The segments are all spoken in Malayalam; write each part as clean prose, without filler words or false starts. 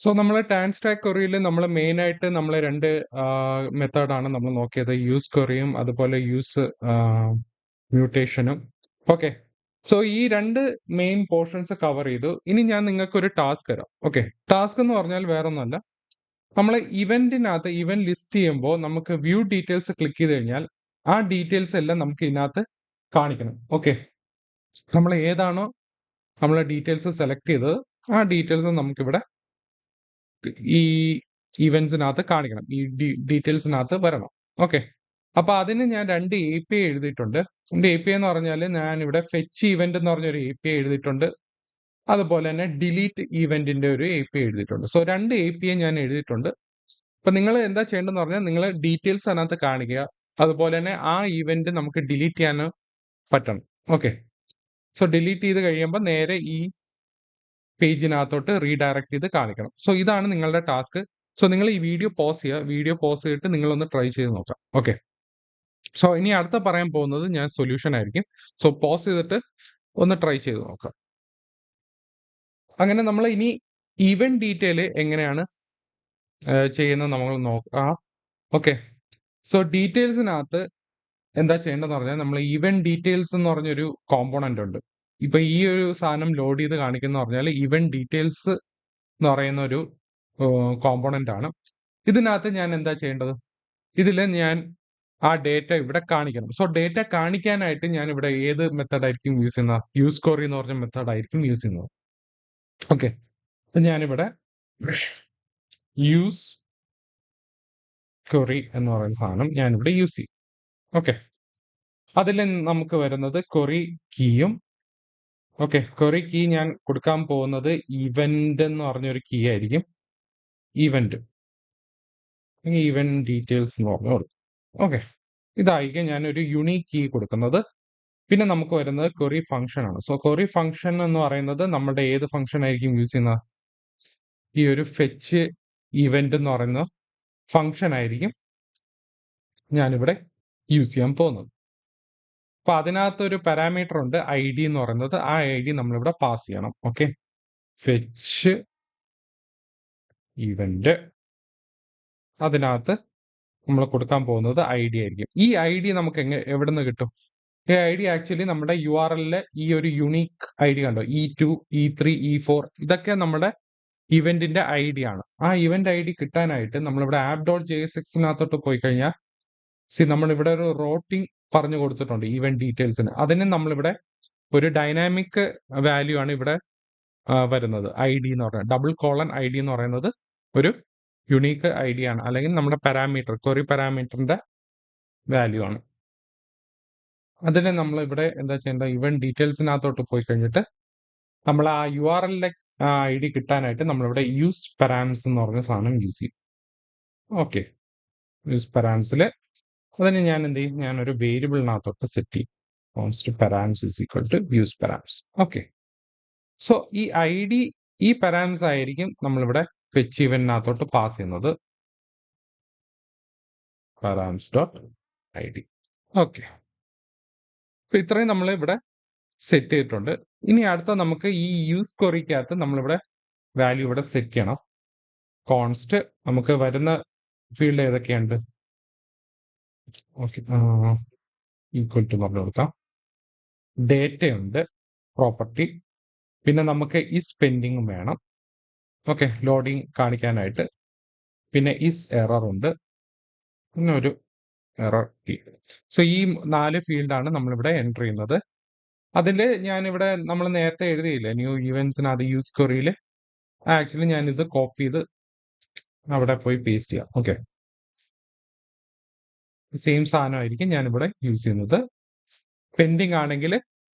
സോ നമ്മള് ടാൻ സ്റ്റാക്ക് ക്വറിയിൽ നമ്മൾ മെയിനായിട്ട് നമ്മൾ 2 മെത്തേഡാണ് നമ്മൾ നോക്കിയത്. യൂസ് ക്വറിയും അതുപോലെ യൂസ് മ്യൂട്ടേഷനും. ഓക്കെ. സോ ഈ 2 മെയിൻ പോർഷൻസ് കവർ ചെയ്തു. ഇനി ഞാൻ നിങ്ങൾക്കൊരു ടാസ്ക് തരാം. ഓക്കെ. ടാസ്ക് എന്ന് പറഞ്ഞാൽ വേറൊന്നുമല്ല. നമ്മള് ഇവന്റിനകത്ത് ഇവന്റ് ലിസ്റ്റ് ചെയ്യുമ്പോൾ നമുക്ക് വ്യൂ ഡീറ്റെയിൽസ് ക്ലിക്ക് ചെയ്ത് കഴിഞ്ഞാൽ ആ ഡീറ്റെയിൽസ് എല്ലാം നമുക്ക് ഇതിനകത്ത് കാണിക്കണം. ഓക്കെ. നമ്മൾ ഏതാണോ നമ്മളെ ഡീറ്റെയിൽസ് സെലക്ട് ചെയ്തത് ആ ഡീറ്റെയിൽസ് നമുക്കിവിടെ ഈ ഇവന്റ്സിനകത്ത് കാണിക്കണം. ഈ ഡീറ്റെയിൽസിനകത്ത് വരണം. ഓക്കെ. അപ്പൊ അതിന് ഞാൻ 2 API എഴുതിയിട്ടുണ്ട്. എന്റെ API എന്ന് പറഞ്ഞാൽ ഞാൻ ഇവിടെ ഫെച്ച് ഇവന്റ് എന്ന് പറഞ്ഞൊരു API എഴുതിയിട്ടുണ്ട്. അതുപോലെ തന്നെ ഡിലീറ്റ് ഇവന്റിന്റെ ഒരു API എഴുതിയിട്ടുണ്ട്. സോ 2 API ഞാൻ എഴുതിയിട്ടുണ്ട്. അപ്പൊ നിങ്ങൾ എന്താ ചെയ്യേണ്ടതെന്ന് പറഞ്ഞാൽ നിങ്ങൾ ഡീറ്റെയിൽസ് അതിനകത്ത് കാണിക്കുക. അതുപോലെ തന്നെ ആ ഇവന്റ് നമുക്ക് ഡിലീറ്റ് ചെയ്യാൻ പറ്റണം. ഓക്കെ. സോ ഡിലീറ്റ് ചെയ്ത് കഴിയുമ്പോൾ നേരെ ഈ പേജിനകത്തോട്ട് റീഡയറക്ട് ചെയ്ത് കാണിക്കണം. സോ ഇതാണ് നിങ്ങളുടെ ടാസ്ക്. സോ നിങ്ങൾ ഈ വീഡിയോ പോസ് ചെയ്യുക. വീഡിയോ പോസ് ചെയ്തിട്ട് നിങ്ങളൊന്ന് ട്രൈ ചെയ്ത് നോക്കാം. ഓക്കെ. സോ ഇനി അടുത്ത പറയാൻ പോകുന്നത് ഞാൻ സൊല്യൂഷൻ ആയിരിക്കും. സോ പോസ് ചെയ്തിട്ട് ഒന്ന് ട്രൈ ചെയ്ത് നോക്കാം. അങ്ങനെ നമ്മൾ ഇനി ഇവന്റ് ഡീറ്റെയിൽ എങ്ങനെയാണ് ചെയ്യുന്നത് നമ്മൾ നോക്കാം. ഓക്കെ. സോ ഡീറ്റെയിൽസിനകത്ത് എന്താ ചെയ്യേണ്ടതെന്ന് പറഞ്ഞാൽ നമ്മൾ ഇവന്റ് ഡീറ്റെയിൽസ് എന്ന് പറഞ്ഞൊരു കോമ്പോണന്റ് ഉണ്ട്. ഇപ്പൊ ഈ ഒരു സാധനം ലോഡ് ചെയ്ത് കാണിക്കുന്ന പറഞ്ഞാൽ ഇവന്റ് ഡീറ്റെയിൽസ് എന്ന് പറയുന്ന ഒരു കോമ്പോണന്റ് ആണ്. ഇതിനകത്ത് ഞാൻ എന്താ ചെയ്യേണ്ടത്? ഇതിൽ ഞാൻ ആ ഡേറ്റ ഇവിടെ കാണിക്കണം. സോ ഡേറ്റ കാണിക്കാനായിട്ട് ഞാൻ ഇവിടെ ഏത് മെത്തേഡ് ആയിരിക്കും യൂസ് ചെയ്യുന്നത്? യൂസ് ക്വറി എന്ന് പറഞ്ഞ മെത്തേഡ് ആയിരിക്കും യൂസ് ചെയ്യുന്നത്. ഓക്കെ. ഞാനിവിടെ യൂസ് ക്വറി എന്ന് പറയുന്ന സാധനം ഞാനിവിടെ യൂസ് ചെയ്യും. ഓക്കെ. അതിൽ നമുക്ക് വരുന്നത് ക്വറി കീയും. ഓക്കെ. ക്വറി കീ ഞാൻ കൊടുക്കാൻ പോകുന്നത് ഇവന്റ് എന്ന് പറഞ്ഞൊരു കീ ആയിരിക്കും. ഇവന്റ് ഡീറ്റെയിൽസ് എന്ന് പറഞ്ഞു. ഓക്കെ. ഇതായിരിക്കും ഞാനൊരു യുണീക്ക് കീ കൊടുക്കുന്നത്. പിന്നെ നമുക്ക് വരുന്നത് ക്വറി ഫംഗ്ഷൻ ആണ്. സോ ക്വറി ഫംഗ്ഷൻ എന്ന് പറയുന്നത് നമ്മുടെ ഏത് ഫംഗ്ഷൻ ആയിരിക്കും യൂസ് ചെയ്യുന്നത്? ഈ ഒരു ഫെച്ച് ഇവന്റ് എന്ന് പറയുന്ന ഫംഗ്ഷൻ ആയിരിക്കും ഞാനിവിടെ യൂസ് ചെയ്യാൻ പോകുന്നത്. അപ്പൊ അതിനകത്തൊരു പാരാമീറ്റർ ഉണ്ട് ID എന്ന് പറയുന്നത്. ആ ID നമ്മളിവിടെ പാസ് ചെയ്യണം. ഓക്കെ. ഫെച്ച് ഇവന്റ് അതിനകത്ത് നമ്മൾ കൊടുക്കാൻ പോകുന്നത് ID ആയിരിക്കും. ഈ ID നമുക്ക് എവിടെ നിന്ന് കിട്ടും? ഈ ID ആക്ച്വലി നമ്മുടെ URL ഈ ഒരു യുണീക്ക് ID കണ്ടോ? E2, E3, E4 ഇതൊക്കെ നമ്മുടെ ഇവന്റിന്റെ ID ആണ്. ആ ഇവന്റ് ID കിട്ടാനായിട്ട് നമ്മളിവിടെ app.jsxനകത്തോട്ട് പോയി കഴിഞ്ഞാൽ നമ്മളിവിടെ ഒരു റോട്ടിംഗ് പറഞ്ഞു കൊടുത്തിട്ടുണ്ട് ഇവന്റ് ഡീറ്റെയിൽസിന്. അതിന് നമ്മളിവിടെ ഒരു ഡൈനാമിക് വാല്യൂ ആണ് ഇവിടെ വരുന്നത്. ID എന്ന് പറയുന്നത് $ID എന്ന് പറയുന്നത് ഒരു യുണീക്ക് ID ആണ്. അല്ലെങ്കിൽ നമ്മുടെ പാരാമീറ്റർ ക്വറി പാരാമീറ്ററിന്റെ വാല്യൂ ആണ്. അതിന് നമ്മൾ ഇവിടെ എന്താ ചെയ്യേണ്ടത്? ഇവന്റ് ഡീറ്റെയിൽസിനകത്തോട്ട് പോയി കഴിഞ്ഞിട്ട് നമ്മൾ ആ URL ID കിട്ടാനായിട്ട് നമ്മളിവിടെ യൂസ് പാരാംസ് എന്ന് പറഞ്ഞ സാധനം യൂസ് ചെയ്യും. ഓക്കെ. യൂസ് പാരാംസിൽ അതിന് ഞാൻ എന്ത് ചെയ്യും? ഞാനൊരു വേരിയബിളിനകത്തോട്ട് സെറ്റ് ചെയ്യും. Const params is equal to use params. Okay. So ഈ ID ഈ പാരാംസ് ആയിരിക്കും നമ്മളിവിടെ ഫെച്ച് ഇവന്റിനകത്തോട്ട് പാസ് ചെയ്യുന്നത്. പാരാംസ് ഡോട്ട് ID. ഓക്കെ. അപ്പൊ ഇത്രയും നമ്മൾ ഇവിടെ സെറ്റ് ചെയ്തിട്ടുണ്ട്. ഇനി അടുത്ത നമുക്ക് ഈ യൂസ് ക്വറിക്കകത്ത് നമ്മളിവിടെ വാല്യൂ ഇവിടെ സെറ്റ് ചെയ്യണം. കോൺസ്റ്റ് നമുക്ക് വരുന്ന ഫീൽഡ് ഏതൊക്കെയുണ്ട്? ഓക്കെ. ഈക്വൽ ടു പറഞ്ഞു കൊടുക്കാം. ഡേറ്റ ഉണ്ട്, പ്രോപ്പർട്ടി, പിന്നെ നമുക്ക് ഈ സ്പെൻഡിങ്ങും വേണം. ഓക്കെ. ലോഡിങ് കാണിക്കാനായിട്ട്. പിന്നെ ഇസ് എറർ ഉണ്ട്, പിന്നെ ഒരു എറർ കീ. സോ ഈ 4 ഫീൽഡാണ് നമ്മളിവിടെ എൻ്റർ ചെയ്യുന്നത്. അതിൽ ഞാനിവിടെ നമ്മൾ നേരത്തെ എഴുതിയില്ലേ ന്യൂ ഇവന്റ്സിനകത്ത് യൂസ് ക്വറിയിൽ ആക്ച്വലി ഞാനിത് കോപ്പി ചെയ്ത് അവിടെ പോയി പേസ്റ്റ് ചെയ്യാം. ഓക്കെ. സെയിം സാധനമായിരിക്കും ഞാനിവിടെ യൂസ് ചെയ്യുന്നത്. പെൻഡിങ് ആണെങ്കിൽ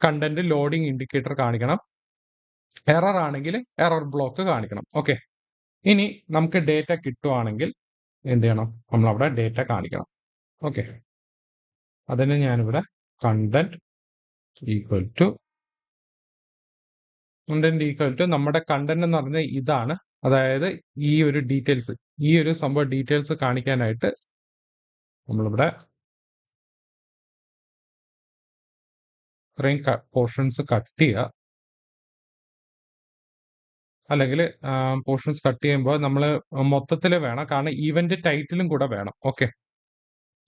കണ്ടന്റ് ലോഡിങ് ഇൻഡിക്കേറ്റർ കാണിക്കണം. എറർ ആണെങ്കിൽ എറർ ബ്ലോക്ക് കാണിക്കണം. ഓക്കെ. ഇനി നമുക്ക് ഡേറ്റ കിട്ടുവാണെങ്കിൽ എന്ത് ചെയ്യണം? നമ്മളവിടെ ഡേറ്റ കാണിക്കണം. ഓക്കെ. അതിന് ഞാനിവിടെ കണ്ടന്റ് ഈക്വൽ ടു നമ്മുടെ കണ്ടന്റ് എന്ന് പറഞ്ഞാൽ ഇതാണ്. അതായത് ഈ ഒരു ഡീറ്റെയിൽസ്, ഈ ഒരു സംഭവം ഡീറ്റെയിൽസ് കാണിക്കാനായിട്ട് നമ്മളിവിടെ ഇത്രയും പോർഷൻസ് കട്ട് ചെയ്യുക. അല്ലെങ്കിൽ പോർഷൻസ് കട്ട് ചെയ്യുമ്പോൾ നമ്മൾ മൊത്തത്തിൽ വേണം, കാരണം ഈവന്റ് ടൈറ്റിലും കൂടെ വേണം. ഓക്കെ,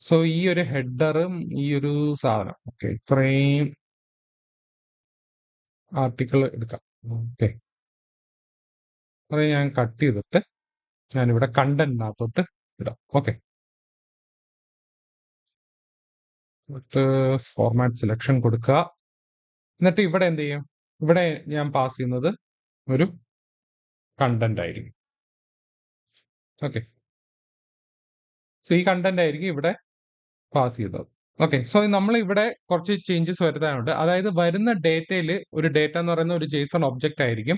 സോ ഈ ഒരു ഹെഡറും ഈ ഒരു സാധനം, ഓക്കെ, ഇത്രയും ആർട്ടിക്കിൾ എടുക്കാം. ഓക്കെ, ഇത്രയും ഞാൻ കട്ട് ചെയ്തിട്ട് ഞാനിവിടെ കണ്ടന്റിനകത്തോട്ട് ഇടാം. ഓക്കെ, എന്നിട്ട് ഫോർമാറ്റ് സെലക്ഷൻ കൊടുക്കുക. എന്നിട്ട് ഇവിടെ എന്ത് ചെയ്യും? ഇവിടെ ഞാൻ പാസ് ചെയ്യുന്നത് ഒരു കണ്ടന്റ് ആയിരിക്കും. ഓക്കെ, സോ ഈ കണ്ടന്റ് ആയിരിക്കും ഇവിടെ പാസ് ചെയ്തത്. ഓക്കെ, സോ നമ്മൾ ഇവിടെ കുറച്ച് ചേഞ്ചസ് വരുത്താനുണ്ട്. അതായത് വരുന്ന ഡേറ്റയിൽ ഒരു ഡേറ്റ എന്ന് പറയുന്ന ഒരു JSON ഒബ്ജക്റ്റ് ആയിരിക്കും.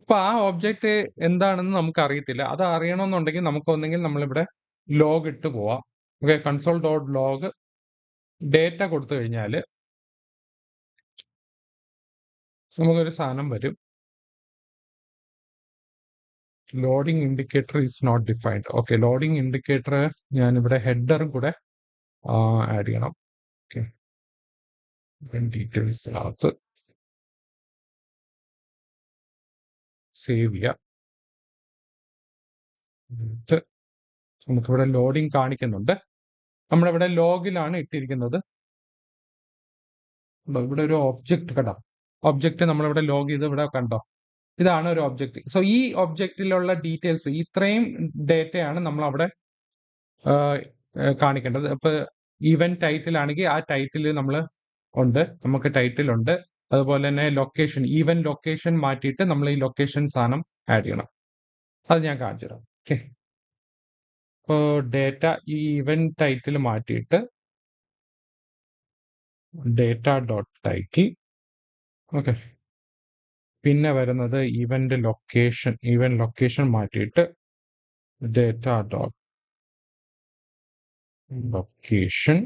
അപ്പൊ ആ ഒബ്ജക്റ്റ് എന്താണെന്ന് നമുക്ക് അറിയത്തില്ല. അത് അറിയണമെന്നുണ്ടെങ്കിൽ നമുക്ക് ഒന്നെങ്കിൽ നമ്മളിവിടെ ലോഗ് ഇട്ട് പോവാം. Okay, console dot log data കൊടുത്തു കഴിഞ്ഞാൽ നമുക്കൊരു സാധനം വരും. Loading indicator is not defined. Okay, loading indicator ഞാനിവിടെ ഹെഡറും കൂടെ ആഡ് ചെയ്യണം. ഓക്കെ, ഡീറ്റെയിൽസിനകത്ത് സേവ് ചെയ്യാം. എന്നിട്ട് നമുക്കിവിടെ ലോഡിംഗ് കാണിക്കുന്നുണ്ട്. നമ്മളിവിടെ ലോഗിലാണ് ഇട്ടിരിക്കുന്നത്. ഇവിടെ ഒരു ഒബ്ജക്റ്റ് കണ്ടോ? ഒബ്ജക്റ്റ് നമ്മളിവിടെ ലോഗ് ചെയ്ത് ഇവിടെ കണ്ടോ? ഇതാണ് ഒരു ഒബ്ജക്റ്റ്. സോ ഈ ഒബ്ജക്റ്റിലുള്ള ഡീറ്റെയിൽസ്, ഇത്രയും ഡേറ്റയാണ് നമ്മൾ അവിടെ കാണിക്കേണ്ടത്. ഇപ്പൊ ഈവന്റ് ടൈറ്റിൽ ആണെങ്കിൽ ആ ടൈറ്റിൽ നമ്മൾ ഉണ്ട്, നമുക്ക് ടൈറ്റിൽ ഉണ്ട്. അതുപോലെ തന്നെ ലൊക്കേഷൻ, ഈവന്റ് ലൊക്കേഷൻ മാറ്റിയിട്ട് നമ്മൾ ഈ ലൊക്കേഷൻ സാധനം ആഡ് ചെയ്യണം. അത് ഞാൻ കാണിച്ചു തരാം. ഓക്കെ, ഇപ്പോൾ ഡേറ്റ ഈ ഈവന്റ് ടൈറ്റിൽ മാറ്റിയിട്ട് ഡേറ്റ ഡോട്ട് ടൈറ്റിൽ. ഓക്കെ, പിന്നെ വരുന്നത് ഈവന്റ് ലൊക്കേഷൻ മാറ്റിയിട്ട് ഡേറ്റ ഡോട്ട് ലൊക്കേഷൻ.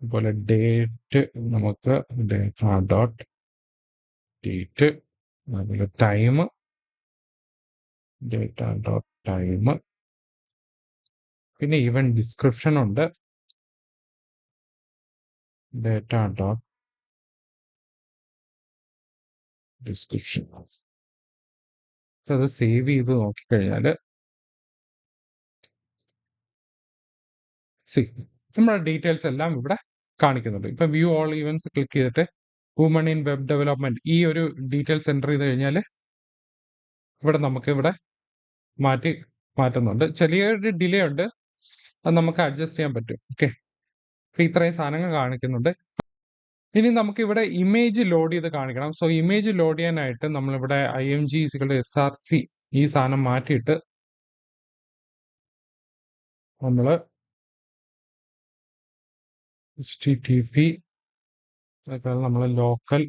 അതുപോലെ ഡേറ്റ് നമുക്ക് ഡേറ്റ ഡോട്ട് ഡേറ്റ്. അതുപോലെ ടൈം ഡേറ്റ ഡോട്ട് ടൈം. പിന്നെ ഈവന്റ് ഡിസ്ക്രിപ്ഷൻ ഉണ്ട്, ഡേറ്റ ഡോട്ട് ഡിസ്ക്രിപ്ഷൻ. അത് സേവ് ചെയ്ത് നോക്കിക്കഴിഞ്ഞാൽ നമ്മുടെ ഡീറ്റെയിൽസ് എല്ലാം ഇവിടെ കാണിക്കുന്നുണ്ട്. ഇപ്പൊ വ്യൂ ഓൾ ഈവൻസ് ക്ലിക്ക് ചെയ്തിട്ട് വുമൺ ഇൻ വെബ് ഡെവലപ്മെന്റ് ഈ ഒരു ഡീറ്റെയിൽസ് എൻ്റർ ചെയ്ത് കഴിഞ്ഞാൽ ഇവിടെ നമുക്ക് ഇവിടെ മാറ്റുന്നുണ്ട്. ചെറിയൊരു ഡിലേ ഉണ്ട്, അത് നമുക്ക് അഡ്ജസ്റ്റ് ചെയ്യാൻ പറ്റും. ഓക്കെ, അപ്പൊ ഇത്രയും സാധനങ്ങൾ കാണിക്കുന്നുണ്ട്. ഇനി നമുക്ക് ഇവിടെ ഇമേജ് ലോഡ് ചെയ്ത് കാണിക്കണം. സോ ഇമേജ് ലോഡ് ചെയ്യാനായിട്ട് നമ്മളിവിടെ img src ഈ സാധനം മാറ്റിയിട്ട് നമ്മൾ http നമ്മൾ ലോക്കൽ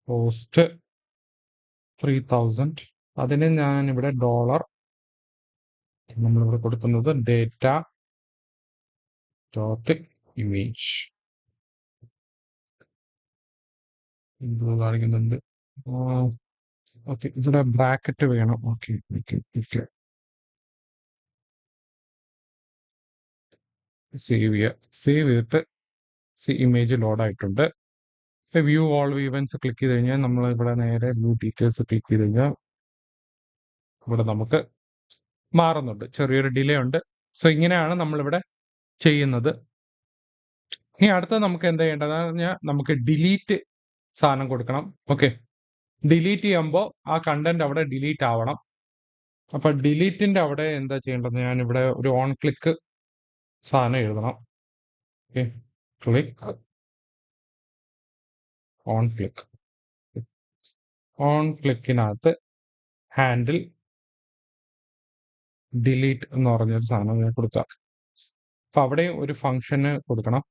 ഹോസ്റ്റ് 3000, അതിന് ഞാൻ ഇവിടെ ഡോളർ നമ്മളിവിടെ കൊടുക്കുന്നത് ഡേറ്റ ഡോട്ട് ഇമേജ് കാണിക്കുന്നുണ്ട്. ഓക്കെ, ഇവിടെ ബ്രാക്കറ്റ് വേണം. ഓക്കെ, സേവ് ചെയ്യുക. സേവ് ചെയ്തിട്ട് ഇമേജ് ലോഡ് ആയിട്ടുണ്ട്. വ്യൂ ഓൾ ഈവൻസ് ക്ലിക്ക് ചെയ്ത് കഴിഞ്ഞാൽ നമ്മൾ ഇവിടെ നേരെ വ്യൂ ഡീറ്റെയിൽസ് ക്ലിക്ക് ചെയ്ത് കഴിഞ്ഞാൽ ഇവിടെ നമുക്ക് മാറുന്നുണ്ട്. ചെറിയൊരു ഡിലേ ഉണ്ട്. സോ ഇങ്ങനെയാണ് നമ്മളിവിടെ ചെയ്യുന്നത്. ഇനി അടുത്തത് നമുക്ക് എന്താ ചെയ്യേണ്ടതെന്ന് പറഞ്ഞാൽ നമുക്ക് ഡിലീറ്റ് സാധനം കൊടുക്കണം. ഓക്കെ, ഡിലീറ്റ് ചെയ്യുമ്പോൾ ആ കണ്ടന്റ് അവിടെ ഡിലീറ്റ് ആവണം. അപ്പൊ ഡിലീറ്റിന്റെ അവിടെ എന്താ ചെയ്യേണ്ടത്? ഞാൻ ഇവിടെ ഒരു ഓൺ ക്ലിക്ക് സാധനം എഴുതണം. Okay, click on click. On ക്ലിക്കിനകത്ത് ഹാൻഡിൽ ഡിലീറ്റ് എന്ന് പറഞ്ഞൊരു സാധനം ഞാൻ കൊടുക്കാം. അപ്പൊ അവിടെ ഒരു ഫംഗ്ഷന് കൊടുക്കണം.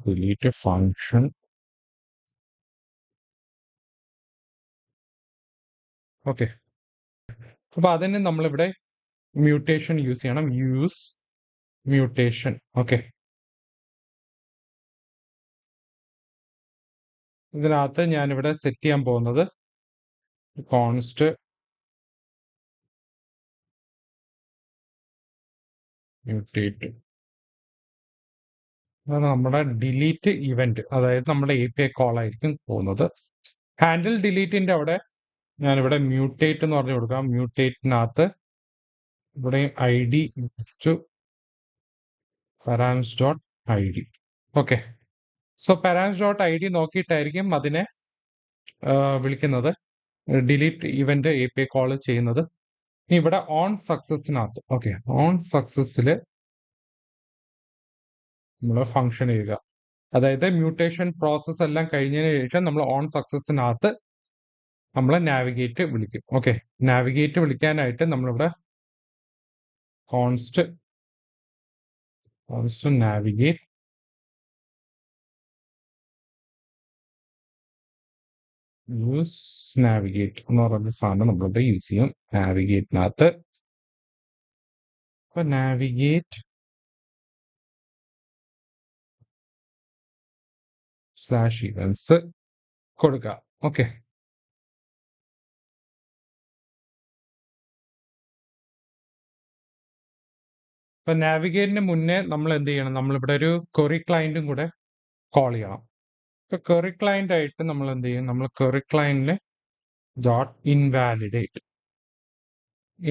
Delete function. ഓക്കെ, അപ്പൊ അതിന് നമ്മളിവിടെ മ്യൂട്ടേഷൻ യൂസ് ചെയ്യണം. Use mutation. ഓക്കെ, ഇതിനകത്ത് ഞാനിവിടെ സെറ്റ് ചെയ്യാൻ പോകുന്നത് കോൺസ്റ്റ് മ്യൂട്ടേറ്റ് നമ്മുടെ ഡിലീറ്റ് ഇവന്റ്, അതായത് നമ്മുടെ API കോൾ ആയിരിക്കും പോകുന്നത്. ഹാൻഡിൽ ഡിലീറ്റിന്റെ അവിടെ ഞാനിവിടെ മ്യൂട്ടേറ്റ് എന്ന് പറഞ്ഞു കൊടുക്കാം. മ്യൂട്ടേറ്റിനകത്ത് ഇവിടെ ID to params dot ID. Okay, so params dot ID നോക്കിയിട്ടായിരിക്കും അതിനെ വിളിക്കുന്നത്, ഡിലീറ്റ് ഇവന്റ് API കോൾ ചെയ്യുന്നത്. ഇവിടെ ഓൺ സക്സസിനകത്ത്, ഓക്കെ, ഓൺ സക്സസിൽ നമ്മൾ ഫംഗ്ഷൻ എഴുതുക. അതായത് മ്യൂട്ടേഷൻ പ്രോസസ് എല്ലാം കഴിഞ്ഞതിന് ശേഷം നമ്മൾ ഓൺ സക്സസിനകത്ത് നമ്മൾ നാവിഗേറ്റ് വിളിക്കും. ഓക്കെ, നാവിഗേറ്റ് വിളിക്കാനായിട്ട് നമ്മളിവിടെ കോൺസ്റ്റ് നാവിഗേറ്റ് യൂസ് നാവിഗേറ്റ് എന്ന് പറയുന്ന സാധനം നമ്മളിവിടെ യൂസ് ചെയ്യും. നാവിഗേറ്റിനകത്ത് നാവിഗേറ്റ് /events കൊടുക്കുക. ഓക്കെ, ഇപ്പൊ നാവിഗേറ്റിന് മുന്നേ നമ്മൾ എന്ത് ചെയ്യണം, നമ്മളിവിടെ ഒരു ക്വറി ക്ലയന്റും കൂടെ കോൾ ചെയ്യണം. ഇപ്പൊ ക്വറി ക്ലയന്റ് ആയിട്ട് നമ്മൾ എന്ത് ചെയ്യും, നമ്മൾ ക്വറി ക്ലയന്റിന് ഡോട്ട്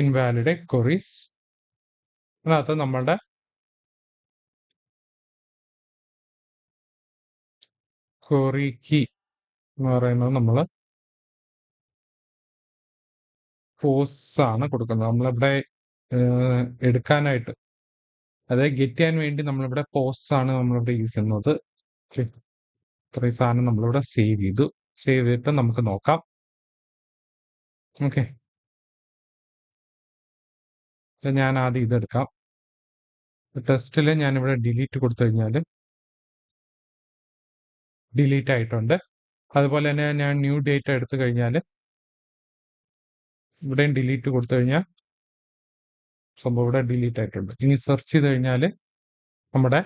ഇൻവാലിഡേറ്റ് ക്വറീസ്, അതിനകത്ത് നമ്മളുടെ ക്വറി കീ എന്ന് പറയുന്നത് നമ്മൾ പോസ്റ്റ് ആണ് കൊടുക്കുന്നത്. നമ്മളിവിടെ എടുക്കാനായിട്ട്, അതായത് ഗെറ്റ് ചെയ്യാൻ വേണ്ടി നമ്മളിവിടെ പോസ്റ്റ് ആണ് നമ്മളിവിടെ യൂസ് ചെയ്യുന്നത്. ഇത്രയും സാധനം നമ്മളിവിടെ സേവ് ചെയ്തു. സേവ് ചെയ്തിട്ട് നമുക്ക് നോക്കാം. ഓക്കെ, ഞാൻ ആദ്യം ഇതെടുക്കാം. ടെസ്റ്റിൽ ഞാനിവിടെ ഡിലീറ്റ് കൊടുത്തു കഴിഞ്ഞാൽ ഡിലീറ്റ് ആയിട്ടുണ്ട്. അതുപോലെ തന്നെ ഞാൻ ന്യൂ ഡേറ്റ എടുത്തു കഴിഞ്ഞാൽ ഇവിടെയും ഡിലീറ്റ് കൊടുത്തു കഴിഞ്ഞാൽ സംഭവം ഇവിടെ ഡിലീറ്റ് ആയിട്ടുണ്ട്. ഇനി സെർച്ച് ചെയ്ത് കഴിഞ്ഞാൽ നമ്മുടെ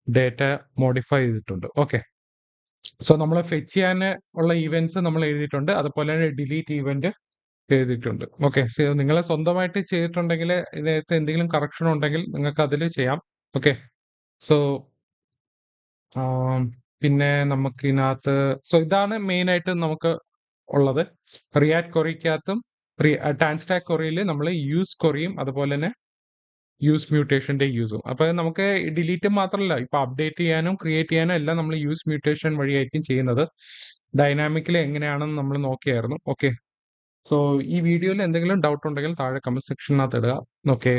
ഡേറ്റ മോഡിഫൈ ചെയ്തിട്ടുണ്ട്. ഓക്കെ, സോ നമ്മൾ ഫെച്ച് ചെയ്യാൻ ഉള്ള ഇവന്റ്സ് നമ്മൾ എഴുതിയിട്ടുണ്ട്, അതുപോലെ തന്നെ ഡിലീറ്റ് ഇവന്റ് എഴുതിയിട്ടുണ്ട്. ഓക്കെ, സോ നിങ്ങൾ സ്വന്തമായിട്ട് ചെയ്തിട്ടുണ്ടെങ്കിൽ ഇതിനകത്ത് എന്തെങ്കിലും കറക്ഷൻ ഉണ്ടെങ്കിൽ നിങ്ങൾക്ക് അതിൽ ചെയ്യാം. ഓക്കെ, സോ പിന്നെ നമുക്ക് ഇതിനകത്ത്, സോ ഇതാണ് മെയിൻ ആയിട്ട് നമുക്ക് ഉള്ളത്. റിയാക്ട് ക്വറിക്കകത്തും ടാൻസ്റ്റാക്ക് ക്വറിയിൽ നമ്മൾ യൂസ് ക്വറിയും അതുപോലെ തന്നെ യൂസ് മ്യൂട്ടേഷന്റെ യൂസും. അപ്പൊ നമുക്ക് ഡിലീറ്റ് മാത്രമല്ല, ഇപ്പൊ അപ്ഡേറ്റ് ചെയ്യാനും ക്രിയേറ്റ് ചെയ്യാനും എല്ലാം നമ്മൾ യൂസ് മ്യൂട്ടേഷൻ വഴിയായിരിക്കും ചെയ്യുന്നത്. ഡൈനാമിക്കലി എങ്ങനെയാണെന്ന് നമ്മൾ നോക്കിയായിരുന്നു. ഓക്കെ, സോ ഈ വീഡിയോയിൽ എന്തെങ്കിലും ഡൗട്ട് ഉണ്ടെങ്കിൽ താഴെ കമന്റ് സെക്ഷനകത്ത് ഇടുക. ഓക്കെ.